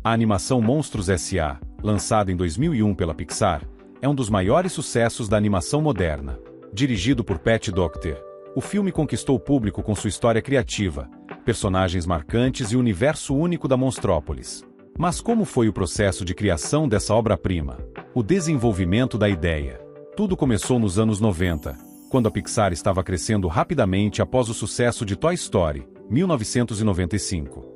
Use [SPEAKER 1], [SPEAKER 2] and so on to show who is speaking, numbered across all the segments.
[SPEAKER 1] A animação Monstros S.A., lançada em 2001 pela Pixar, é um dos maiores sucessos da animação moderna. Dirigido por Pat Docter, o filme conquistou o público com sua história criativa, personagens marcantes e o universo único da Monstrópolis. Mas como foi o processo de criação dessa obra-prima? O desenvolvimento da ideia. Tudo começou nos anos 90, quando a Pixar estava crescendo rapidamente após o sucesso de Toy Story, 1995.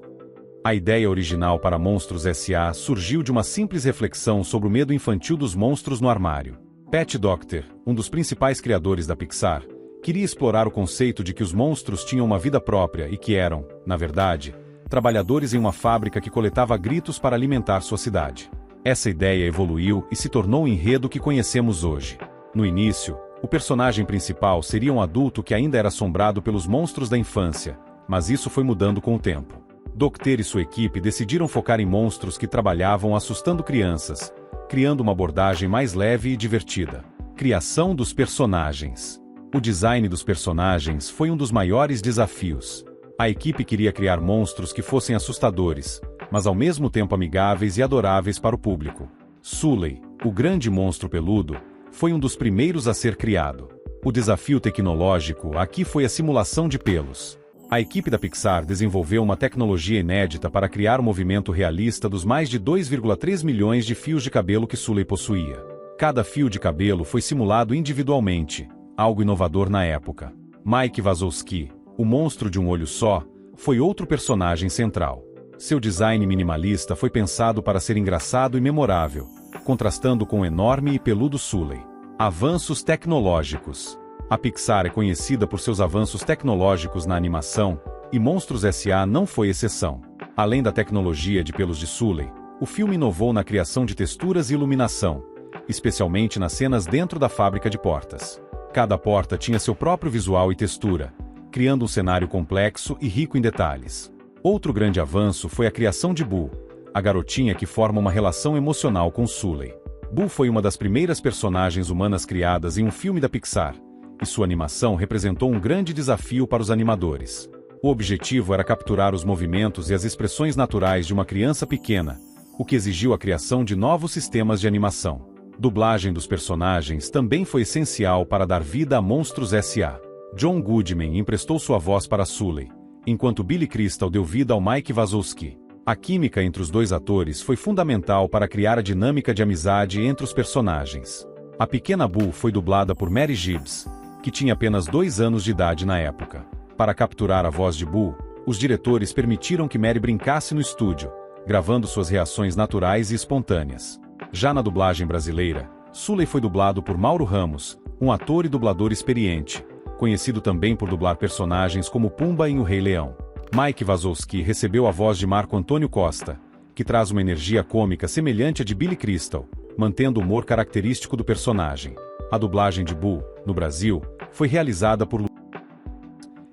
[SPEAKER 1] A ideia original para Monstros S.A. surgiu de uma simples reflexão sobre o medo infantil dos monstros no armário. Pat Docter, um dos principais criadores da Pixar, queria explorar o conceito de que os monstros tinham uma vida própria e que eram, na verdade, trabalhadores em uma fábrica que coletava gritos para alimentar sua cidade. Essa ideia evoluiu e se tornou o enredo que conhecemos hoje. No início, o personagem principal seria um adulto que ainda era assombrado pelos monstros da infância, mas isso foi mudando com o tempo. Docter e sua equipe decidiram focar em monstros que trabalhavam assustando crianças, criando uma abordagem mais leve e divertida. Criação dos personagens. O design dos personagens foi um dos maiores desafios. A equipe queria criar monstros que fossem assustadores, mas ao mesmo tempo amigáveis e adoráveis para o público. Sully, o grande monstro peludo, foi um dos primeiros a ser criado. O desafio tecnológico aqui foi a simulação de pelos. A equipe da Pixar desenvolveu uma tecnologia inédita para criar o movimento realista dos mais de 2,3 milhões de fios de cabelo que Sully possuía. Cada fio de cabelo foi simulado individualmente, algo inovador na época. Mike Wazowski, o monstro de um olho só, foi outro personagem central. Seu design minimalista foi pensado para ser engraçado e memorável, contrastando com o enorme e peludo Sully. Avanços tecnológicos. A Pixar é conhecida por seus avanços tecnológicos na animação, e Monstros S.A. não foi exceção. Além da tecnologia de pelos de Sully, o filme inovou na criação de texturas e iluminação, especialmente nas cenas dentro da fábrica de portas. Cada porta tinha seu próprio visual e textura, criando um cenário complexo e rico em detalhes. Outro grande avanço foi a criação de Boo, a garotinha que forma uma relação emocional com Sully. Boo foi uma das primeiras personagens humanas criadas em um filme da Pixar, e sua animação representou um grande desafio para os animadores. O objetivo era capturar os movimentos e as expressões naturais de uma criança pequena, o que exigiu a criação de novos sistemas de animação. Dublagem dos personagens também foi essencial para dar vida a Monstros S.A. John Goodman emprestou sua voz para Sully, enquanto Billy Crystal deu vida ao Mike Wazowski. A química entre os dois atores foi fundamental para criar a dinâmica de amizade entre os personagens. A pequena Boo foi dublada por Mary Gibbs, que tinha apenas 2 anos de idade na época. Para capturar a voz de Boo, os diretores permitiram que Mary brincasse no estúdio, gravando suas reações naturais e espontâneas. Já na dublagem brasileira, Sully foi dublado por Mauro Ramos, um ator e dublador experiente, conhecido também por dublar personagens como Pumba em O Rei Leão. Mike Wazowski recebeu a voz de Marco Antônio Costa, que traz uma energia cômica semelhante à de Billy Crystal, mantendo o humor característico do personagem. A dublagem de Boo, no Brasil, foi realizada por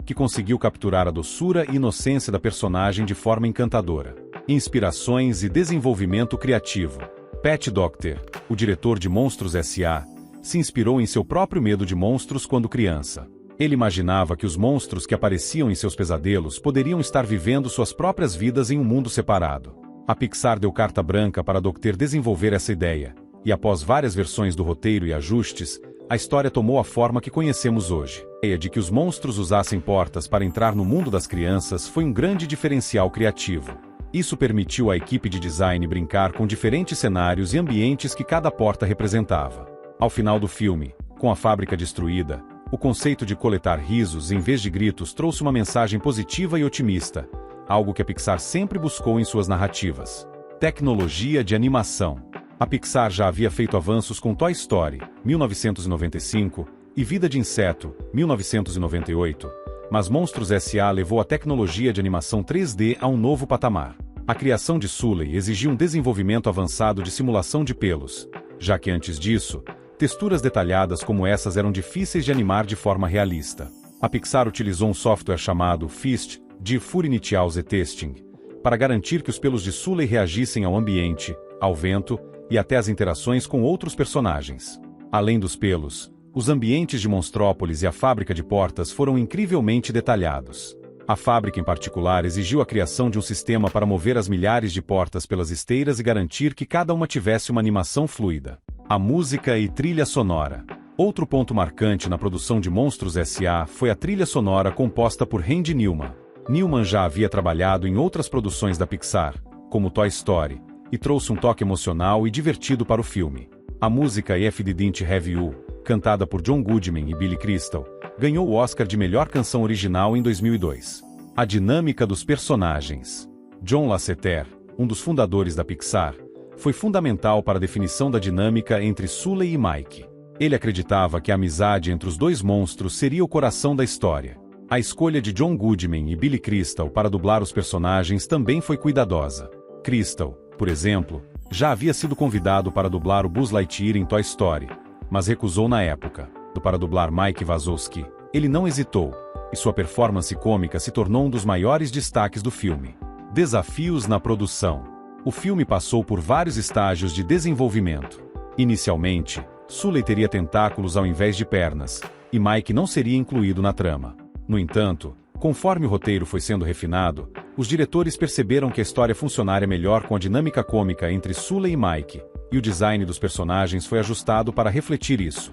[SPEAKER 1] que conseguiu capturar a doçura e inocência da personagem de forma encantadora. Inspirações e desenvolvimento criativo. Pat Docter, o diretor de Monstros S.A., se inspirou em seu próprio medo de monstros quando criança. Ele imaginava que os monstros que apareciam em seus pesadelos poderiam estar vivendo suas próprias vidas em um mundo separado. A Pixar deu carta branca para Docter desenvolver essa ideia, e após várias versões do roteiro e ajustes, a história tomou a forma que conhecemos hoje. A ideia de que os monstros usassem portas para entrar no mundo das crianças foi um grande diferencial criativo. Isso permitiu à equipe de design brincar com diferentes cenários e ambientes que cada porta representava. Ao final do filme, com a fábrica destruída, o conceito de coletar risos em vez de gritos trouxe uma mensagem positiva e otimista, algo que a Pixar sempre buscou em suas narrativas. Tecnologia de animação. A Pixar já havia feito avanços com Toy Story, 1995, e Vida de Inseto, 1998, mas Monstros S.A. levou a tecnologia de animação 3D a um novo patamar. A criação de Sully exigiu um desenvolvimento avançado de simulação de pelos, já que antes disso, texturas detalhadas como essas eram difíceis de animar de forma realista. A Pixar utilizou um software chamado FIST, de Full Initial Z-Testing, para garantir que os pelos de Sully reagissem ao ambiente, ao vento e até às interações com outros personagens. Além dos pelos, os ambientes de Monstrópolis e a fábrica de portas foram incrivelmente detalhados. A fábrica em particular exigiu a criação de um sistema para mover as milhares de portas pelas esteiras e garantir que cada uma tivesse uma animação fluida. A música e trilha sonora. Outro ponto marcante na produção de Monstros S.A. foi a trilha sonora composta por Randy Newman. Newman já havia trabalhado em outras produções da Pixar, como Toy Story, e trouxe um toque emocional e divertido para o filme. A música If It Didn't Have You, cantada por John Goodman e Billy Crystal, ganhou o Oscar de melhor canção original em 2002. A dinâmica dos personagens. John Lasseter, um dos fundadores da Pixar, foi fundamental para a definição da dinâmica entre Sully e Mike. Ele acreditava que a amizade entre os dois monstros seria o coração da história. A escolha de John Goodman e Billy Crystal para dublar os personagens também foi cuidadosa. Crystal, por exemplo, já havia sido convidado para dublar o Buzz Lightyear em Toy Story, mas recusou na época. Para dublar Mike Wazowski, ele não hesitou, e sua performance cômica se tornou um dos maiores destaques do filme. Desafios na produção. O filme passou por vários estágios de desenvolvimento. Inicialmente, Sully teria tentáculos ao invés de pernas, e Mike não seria incluído na trama. No entanto, conforme o roteiro foi sendo refinado, os diretores perceberam que a história funcionaria melhor com a dinâmica cômica entre Sully e Mike, e o design dos personagens foi ajustado para refletir isso.